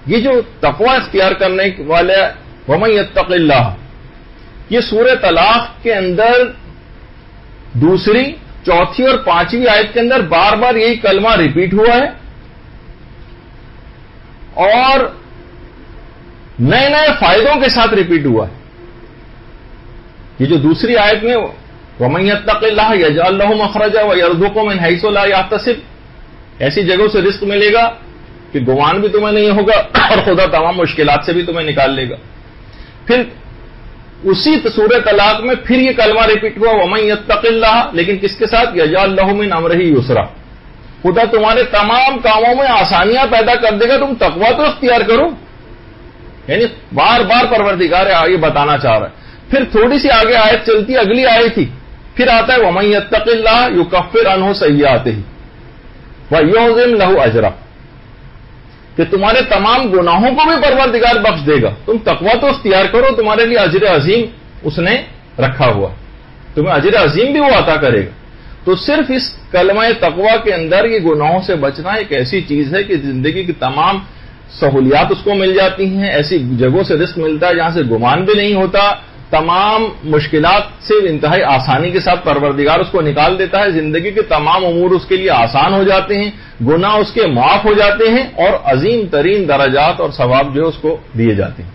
یہ جو تقوی اختیار کرنے والے وَمَن يَتَّقِ اللَّهَ، یہ سورہ طلاق کے اندر دوسری، چوتھی اور پانچویں آیت کے اندر بار بار یہی کلمہ ریپیٹ ہوا ہے، اور نئے نئے فائدوں کے ساتھ ریپیٹ ہوا ہے۔ یہ جو دوسری آیت میں وَمَن يَتَّقِ اللَّهَ يَجْعَل لَّهُ مَخْرَجًا وَيَرْزُقْهُ مِنْ حَيْثُ لَا يَحْتَسِبُ، ایسی جگہوں سے رزق ملے گا کہ گمان بھی تمہیں نہیں ہوگا اور خدا تمام مشکلات سے بھی تمہیں نکال لے گا۔ پھر اسی سورہ طلاق میں پھر یہ کلمہ ریپیٹ ہوا وَمَن يَتَّقِ اللَّهَ، لیکن کس کے ساتھ؟ يَجْعَل لَّهُ مِنْ أَمْرِهِ يُسْرًا، خدا تمہارے تمام کاموں میں آسانیاں پیدا کر دے گا، تم تقویٰ تو اختیار کرو۔ یعنی بار بار پروردگار یہ بتانا چاہ رہا ہے۔ پھر تھوڑی سی آگے آیت چلتی، اگلی آیت تھی، پھر آتا ہے وَمَن يَتَّقِ اللَّهَ يُكَفِّرْ عَنْهُ سَيِّئَاتِهِ وَيُعْظِمْ لَهُ أَجْرًا، کہ تمہارے تمام گناہوں کو بھی پروردگار بخش دے گا، تم تقویٰ تو اختیار کرو، تمہارے لیے اجر عظیم اس نے رکھا ہوا، تمہیں اجر عظیم بھی وہ عطا کرے گا۔ تو صرف اس کلمہ تقویٰ کے اندر یہ گناہوں سے بچنا ایک ایسی چیز ہے کہ زندگی کی تمام سہولیات اس کو مل جاتی ہیں، ایسی جگہوں سے رزق ملتا ہے جہاں سے گمان بھی نہیں ہوتا، تمام مشکلات سے انتہائی آسانی کے ساتھ پروردگار اس کو نکال دیتا ہے، زندگی کے تمام امور اس کے لیے آسان ہو جاتے ہیں، گناہ اس کے معاف ہو جاتے ہیں، اور عظیم ترین درجات اور ثواب جو ہے اس کو دیے جاتے ہیں۔